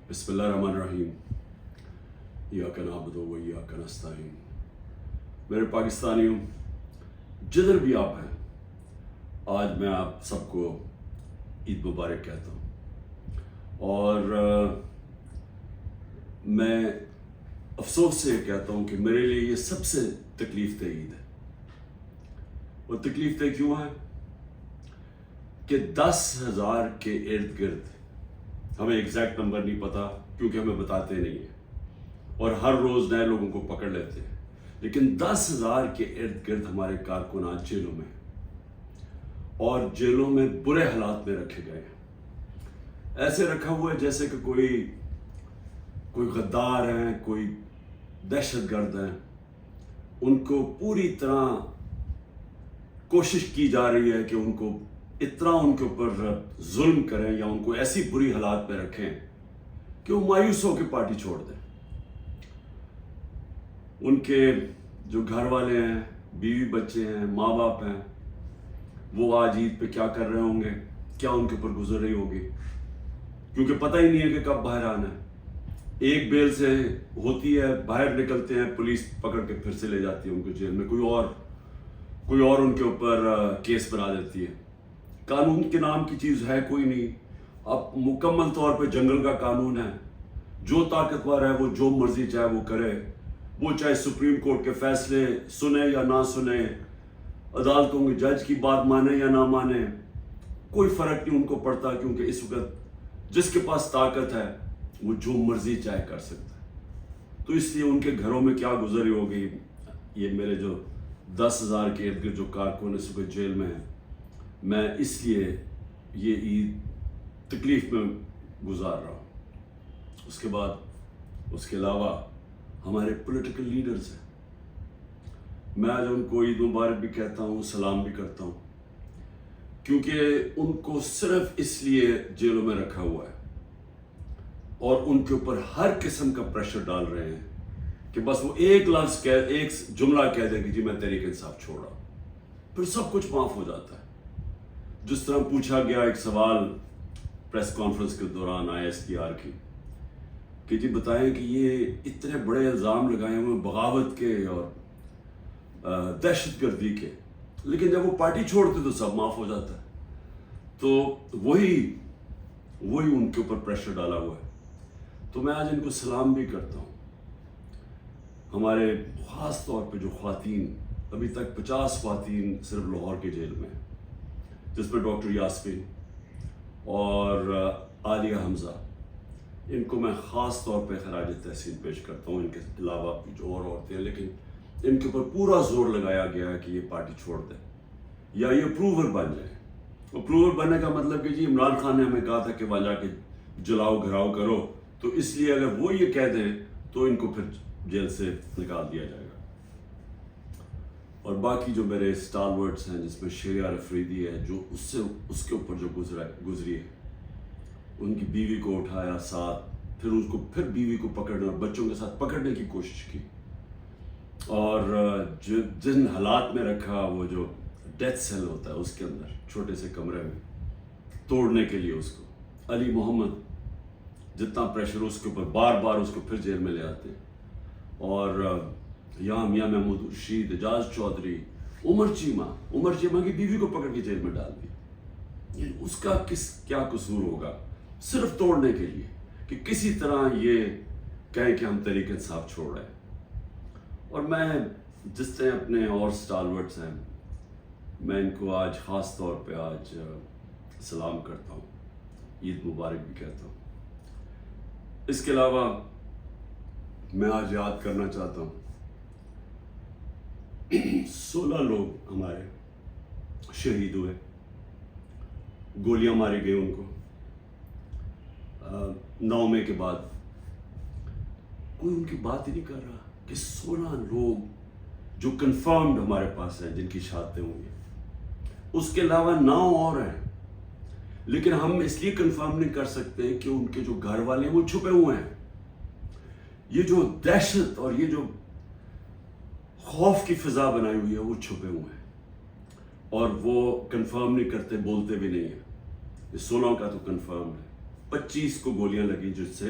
بسم اللہ الرحمن الرحیم ایاک نعبد و ایاک نستعین۔ میرے پاکستانیوں، جدھر بھی آپ ہیں، آج میں آپ سب کو عید مبارک کہتا ہوں، اور میں افسوس سے یہ کہتا ہوں کہ میرے لیے یہ سب سے تکلیف دہ عید ہے۔ وہ تکلیف دہ کیوں ہے کہ 10,000 کے ارد گرد، ہمیں ایگزیکٹ نمبر نہیں پتا کیونکہ ہمیں بتاتے نہیں ہیں اور ہر روز نئے لوگوں کو پکڑ لیتے ہیں، لیکن 10,000 کے ارد گرد ہمارے کارکنان جیلوں میں اور جیلوں میں برے حالات میں رکھے گئے ہیں۔ ایسے رکھا ہوا ہے جیسے کہ کوئی غدار ہیں، کوئی دہشت گرد ہیں۔ ان کو پوری طرح کوشش کی جا رہی ہے کہ ان کو اتنا ان کے اوپر ظلم کریں یا ان کو ایسی بری حالات میں رکھیں کہ وہ مایوس ہو کے پارٹی چھوڑ دیں۔ ان کے جو گھر والے ہیں، بیوی بچے ہیں، ماں باپ ہیں، وہ آج عید پہ کیا کر رہے ہوں گے، کیا ان کے اوپر گزر رہی ہوگی، کیونکہ پتہ ہی نہیں ہے کہ کب باہر آنا ہے۔ ایک بیل سے ہوتی ہے، باہر نکلتے ہیں، پولیس پکڑ کے پھر سے لے جاتی ہے ان کو جیل میں، کوئی اور ان کے اوپر کیس بنا دیتی ہے۔ قانون کے نام کی چیز ہے کوئی نہیں۔ اب مکمل طور پہ جنگل کا قانون ہے، جو طاقتور ہے وہ جو مرضی چاہے وہ کرے، وہ چاہے سپریم کورٹ کے فیصلے سنے یا نہ سنے، عدالتوں کے جج کی بات مانے یا نہ مانے، کوئی فرق نہیں ان کو پڑتا، کیونکہ اس وقت جس کے پاس طاقت ہے وہ جو مرضی چاہے کر سکتا ہے۔ تو اس لیے ان کے گھروں میں کیا گزری ہوگی، یہ میرے جو 10,000 کے ارد گرد جو کارکن اس وقت جیل میں ہیں، میں اس لیے یہ عید تکلیف میں گزار رہا ہوں۔ اس کے علاوہ ہمارے پولیٹیکل لیڈرز ہیں، میں آج ان کو عید مبارک بھی کہتا ہوں، سلام بھی کرتا ہوں، کیونکہ ان کو صرف اس لیے جیلوں میں رکھا ہوا ہے اور ان کے اوپر ہر قسم کا پریشر ڈال رہے ہیں کہ بس وہ ایک جملہ کہہ دیں کہ جی میں تحریک انصاف چھوڑ رہا ہوں، پھر سب کچھ معاف ہو جاتا ہے۔ جس طرح پوچھا گیا ایک سوال پریس کانفرنس کے دوران ISPR کی کہ جی بتائیں کہ یہ اتنے بڑے الزام لگائے ہوئے بغاوت کے اور دہشت گردی کے، لیکن جب وہ پارٹی چھوڑتے تو سب معاف ہو جاتا ہے۔ تو وہی ان کے اوپر پریشر ڈالا ہوا ہے۔ تو میں آج ان کو سلام بھی کرتا ہوں۔ ہمارے خاص طور پہ جو خواتین، ابھی تک 50 خواتین صرف لاہور کے جیل میں ہیں، جس میں ڈاکٹر یاسمین اور عالیہ حمزہ، ان کو میں خاص طور پہ خراج تحسین پیش کرتا ہوں۔ ان کے علاوہ جو اور عورتیں ہیں، لیکن ان کے اوپر پورا زور لگایا گیا ہے کہ یہ پارٹی چھوڑ دیں یا یہ اپروور بن جائیں۔ اپروور بننے کا مطلب کہ جی عمران خان نے ہمیں کہا تھا کہ وہاں جا کے جلاؤ گھراؤ کرو، تو اس لیے اگر وہ یہ کہہ دیں تو ان کو پھر جیل سے نکال دیا جائے گا۔ اور باقی جو میرے اسٹالورٹس ہیں، جس میں شیریار افریدی ہے، جو اس کے اوپر جو گزری ہے، ان کی بیوی کو اٹھایا ساتھ، پھر بیوی کو پکڑنے اور بچوں کے ساتھ پکڑنے کی کوشش کی، اور جن حالات میں رکھا، وہ جو ڈیتھ سیل ہوتا ہے اس کے اندر چھوٹے سے کمرے میں توڑنے کے لیے اس کو، علی محمد جتنا پریشر اس کے اوپر، بار بار اس کو پھر جیل میں لے آتے ہیں، اور یہاں میاں محمود رشید، اعجاز چودھری، عمر چیمہ کی بیوی کو پکڑ کے جیل میں ڈال دیا۔ یعنی اس کا کیا قصور ہوگا، صرف توڑنے کے لیے کہ کسی طرح یہ کہیں کہ ہم تحریک انصاف چھوڑ رہے ہیں۔ اور میں جس طرح اپنے اور اسٹالورٹس ہیں، میں ان کو آج خاص طور پہ آج سلام کرتا ہوں، عید مبارک بھی کہتا ہوں۔ اس کے علاوہ میں آج یاد کرنا چاہتا ہوں 16 لوگ ہمارے شہید ہوئے، گولیاں ماری گئی ان کو 9 مئی کے بعد۔ کوئی ان کی بات ہی نہیں کر رہا کہ 16 لوگ جو کنفرمڈ ہمارے پاس ہیں جن کی شہادتیں ہوئی ہیں، اس کے علاوہ 9 اور ہیں، لیکن ہم اس لیے کنفرم نہیں کر سکتے کہ ان کے جو گھر والے ہیں وہ چھپے ہوئے ہیں۔ یہ جو دہشت اور یہ جو خوف کی فضا بنائی ہوئی ہے، وہ چھپے ہوئے ہیں اور وہ کنفرم نہیں کرتے، بولتے بھی نہیں ہیں۔ 16 کا تو کنفرم ہے، 25 کو گولیاں لگی جس سے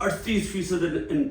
38%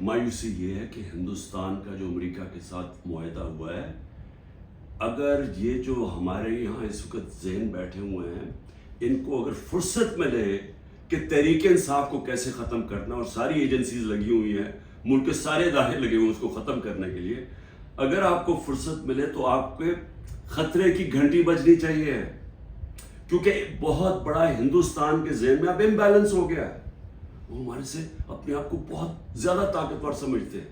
مایوسی یہ ہے کہ ہندوستان کا جو امریکہ کے ساتھ معاہدہ ہوا ہے، اگر یہ جو ہمارے یہاں اس وقت ذہن بیٹھے ہوئے ہیں، ان کو اگر فرصت ملے کہ تحریک انصاف کو کیسے ختم کرنا، اور ساری ایجنسیز لگی ہوئی ہیں، ملک کے سارے ادارے لگے ہوئے ہیں اس کو ختم کرنے کے لیے، اگر آپ کو فرصت ملے تو آپ کے خطرے کی گھنٹی بجنی چاہیے، کیونکہ بہت بڑا ہندوستان کے ذہن میں اب امبیلنس ہو گیا ہے. وہ ہمارے سے اپنے آپ کو بہت زیادہ طاقتور سمجھتے ہیں،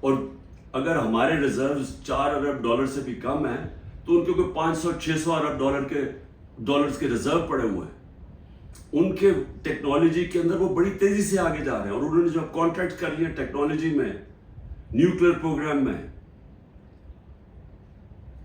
اور اگر ہمارے ریزروز $4 ارب سے بھی کم ہیں تو ان کے کوئی 500-600 ارب ڈالرز کے ریزرو پڑے ہوئے ہیں. ان کے ٹیکنالوجی کے اندر وہ بڑی تیزی سے آگے جا رہے ہیں، اور انہوں نے جو کانٹریکٹ کر لیے ٹیکنالوجی میں، نیوکلیر پروگرام میں،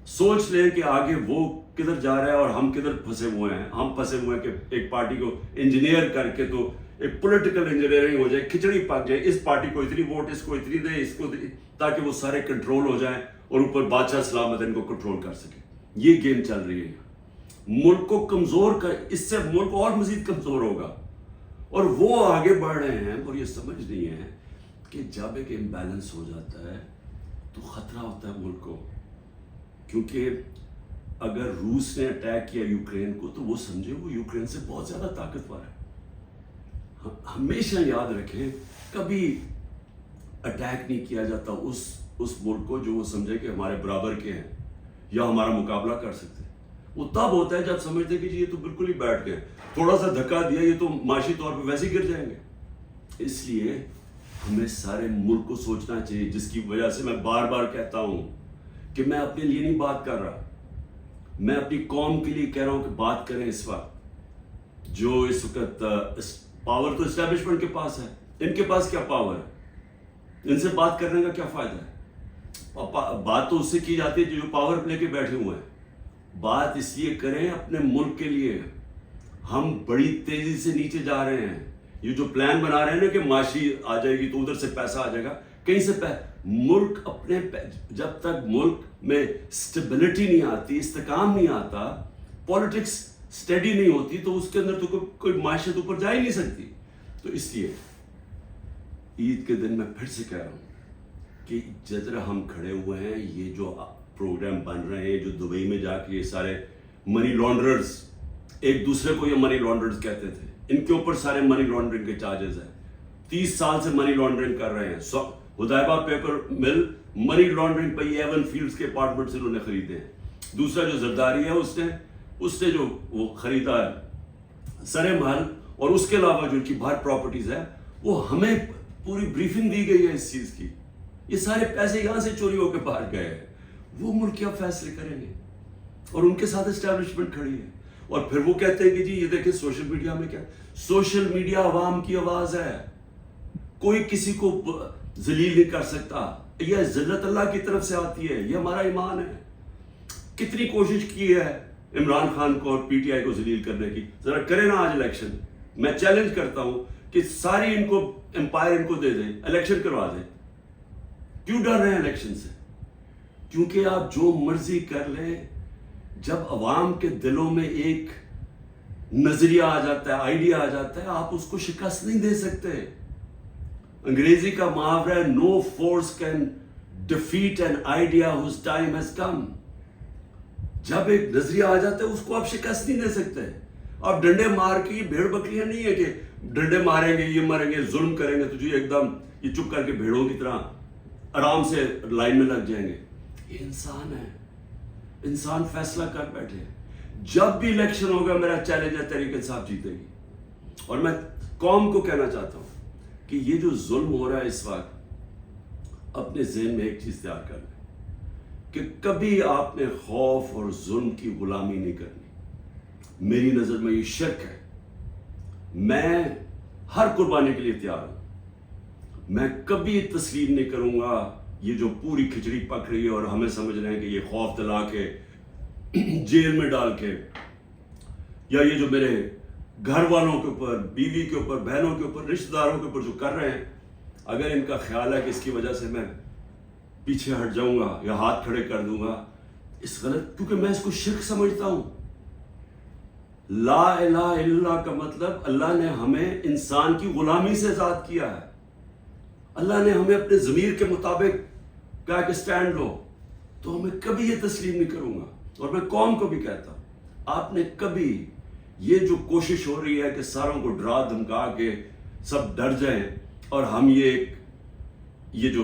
سوچ لیں کہ آگے وہ کدھر جا رہا ہے اور ہم کدھر پھنسے ہوئے ہیں. ہم پھنسے ہوئے ہیں کہ ایک پارٹی کو انجینئر کر کے تو ایک پولیٹیکل انجینئرنگ ہو جائے، کھچڑی پک جائے، اس پارٹی کو اتنی ووٹ، اس کو اتنی دے، اس کو اتنی، تاکہ وہ سارے کنٹرول ہو جائیں اور اوپر بادشاہ سلامت ان کو کنٹرول کر سکے. یہ گیم چل رہی ہے. ملک کو کمزور کر، اس سے ملک اور مزید کمزور ہوگا، اور وہ آگے بڑھ رہے ہیں اور یہ سمجھ نہیں ہے کہ جب ایک امبیلنس ہو جاتا ہے تو خطرہ ہوتا ہے ملک کو. کیونکہ اگر روس نے اٹیک کیا یوکرین کو تو وہ سمجھے وہ یوکرین سے بہت زیادہ طاقتور ہے. ہمیشہ یاد رکھیں کبھی اٹیک نہیں کیا جاتا اس ملک کو جو وہ سمجھے کہ ہمارے برابر کے ہیں یا ہمارا مقابلہ کر سکتے ہیں. وہ تب ہوتا ہے جب سمجھتے کہ جی یہ تو بالکل ہی بیٹھ گئے، تھوڑا سا دھکا دیا یہ تو معاشی طور پہ ویسے ہی گر جائیں گے. اس لیے ہمیں سارے ملک کو سوچنا چاہیے، جس کی وجہ سے میں بار بار کہتا ہوں کہ میں اپنے لیے نہیں بات کر رہا، میں اپنی قوم کے لیے کہہ رہا ہوں کہ بات کریں. اس وقت جو اس وقت پاور تو اسٹیبلشمنٹ کے پاس ہے، ان کے پاس کیا پاور ہے؟ ان سے بات کرنے کا کیا فائدہ ہے؟ بات تو اس سے کی جاتی ہے جو پاور لے کے بیٹھے ہوئے ہیں. بات اس لیے کریں اپنے ملک کے لیے. ہم بڑی تیزی سے نیچے جا رہے ہیں. یہ جو پلان بنا رہے ہیں نا کہ معاشی آ جائے گی تو ادھر سے پیسہ آ جائے گا، کہیں سے ملک اپنے جب تک ملک میں اسٹیبلٹی نہیں آتی، استحکام نہیں آتا، پالیٹکس اسٹڈی نہیں ہوتی، تو اس کے اندر تو کوئی معیشت اوپر جا ہی نہیں سکتی. تو اس لیے عید کے دن میں پھر سے کہہ رہا ہوں کہ جدھر ہم کھڑے ہوئے ہیں، یہ جو پروگرام بن رہے ہیں، جو دبئی میں جا کے یہ سارے منی لانڈررز، ایک دوسرے کو یہ منی لانڈررز کہتے تھے، ان کے اوپر سارے منی لانڈرنگ کے چارجز ہیں. 30 سال سے منی لانڈرنگ کر رہے ہیں. ہدایبہ پیپر مل منی لانڈرنگ پہ ایون فیلڈز کے اپارٹمنٹس انہوں نے خریدے ہیں. دوسرا جو زرداری ہے اس نے جو وہ خریدا ہے سرے محل، اور اس کے علاوہ جو ان کی باہر پراپرٹیز ہے، وہ ہمیں پوری بریفنگ دی گئی ہے اس چیز کی. یہ سارے پیسے یہاں سے چوری ہو کے باہر گئے ہیں. وہ ملک کیا فیصلے کریں گے؟ اور ان کے ساتھ اسٹیبلشمنٹ کھڑی ہے. اور پھر وہ کہتے ہیں کہ جی یہ دیکھیں سوشل میڈیا میں کیا، سوشل میڈیا عوام کی آواز ہے، کوئی کسی کو ذلیل نہیں کر سکتا. یہ ذلت اللہ کی طرف سے آتی ہے، یہ ہمارا ایمان ہے. کتنی کوشش کی ہے عمران خان کو اور پی ٹی آئی کو ذلیل کرنے کی. ذرا کریں نا آج الیکشن. میں چیلنج کرتا ہوں کہ ساری ان کو امپائر ان کو دے دیں، الیکشن کروا دیں. کیوں ڈر رہے ہیں الیکشن سے؟ کیونکہ آپ جو مرضی کر لیں، جب عوام کے دلوں میں ایک نظریہ آ جاتا ہے، آئیڈیا آ جاتا ہے، آپ اس کو شکست نہیں دے سکتے. انگریزی کا محاورہ ہے no force can defeat an idea whose time has come. جب ایک نظریہ آ جاتا ہے اس کو آپ شکست نہیں دے سکتے. آپ ڈنڈے مار کے، یہ بھیڑ بکریاں نہیں ہے کہ ڈنڈے ماریں گے، یہ مریں گے، ظلم کریں گے تو جو ایک دم یہ چپ کر کے بھیڑوں کی طرح آرام سے لائن میں لگ جائیں گے. یہ انسان ہے، انسان فیصلہ کر بیٹھے. جب بھی الیکشن ہوگا میرا چیلنج ہے تحریک انصاف جیتے گی. اور میں قوم کو کہنا چاہتا ہوں کہ یہ جو ظلم ہو رہا ہے اس وقت، اپنے ذہن میں ایک چیز تیار کر لیں کہ کبھی آپ نے خوف اور ظلم کی غلامی نہیں کرنی. میری نظر میں یہ شرک ہے. میں ہر قربانی کے لیے تیار ہوں. میں کبھی تسلیم نہیں کروں گا یہ جو پوری کھچڑی پک رہی ہے اور ہمیں سمجھ رہے ہیں کہ یہ خوف دلا کے، جیل میں ڈال کے، یا یہ جو میرے گھر والوں کے اوپر، بیوی کے اوپر، بہنوں کے اوپر، رشتہ داروں کے اوپر جو کر رہے ہیں، اگر ان کا خیال ہے کہ اس کی وجہ سے میں پیچھے ہٹ جاؤں گا یا ہاتھ کھڑے کر دوں گا، اس غلط، کیونکہ میں اس کو شرک سمجھتا ہوں. لا الہ الا اللہ کا مطلب اللہ نے ہمیں انسان کی غلامی سے آزاد کیا ہے. اللہ نے ہمیں اپنے ضمیر کے مطابق کہا کہ سٹینڈ لو، تو ہمیں کبھی یہ تسلیم نہیں کروں گا. اور میں قوم کو بھی کہتا ہوں، آپ نے کبھی یہ جو کوشش ہو رہی ہے کہ ساروں کو ڈرا دھمکا کے سب ڈر جائیں اور ہم یہ جو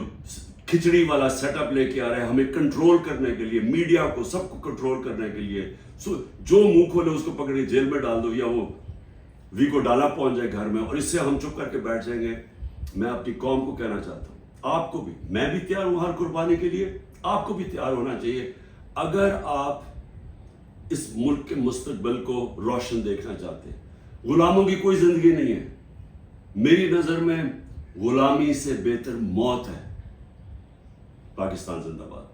کھچڑی والا سیٹ اپ لے کے آ رہے ہیں ہمیں کنٹرول کرنے کے لیے، میڈیا کو سب کو کنٹرول کرنے کے لیے، جو منہ کھولے اس کو پکڑی جیل میں ڈال دو یا وہ وی کو ڈالا پہنچ جائے گھر میں، اور اس سے ہم چپ کر کے بیٹھ جائیں گے. میں اپنی قوم کو کہنا چاہتا ہوں، آپ کو بھی، میں بھی تیار ہوں ہر قربانی کے لیے، آپ کو بھی تیار ہونا چاہیے اگر آپ اس ملک کے مستقبل کو روشن دیکھنا چاہتے ہیں. غلاموں کی کوئی زندگی نہیں ہے، میری نظر میں غلامی سے بہتر موت ہے. پاکستان زندہ باد.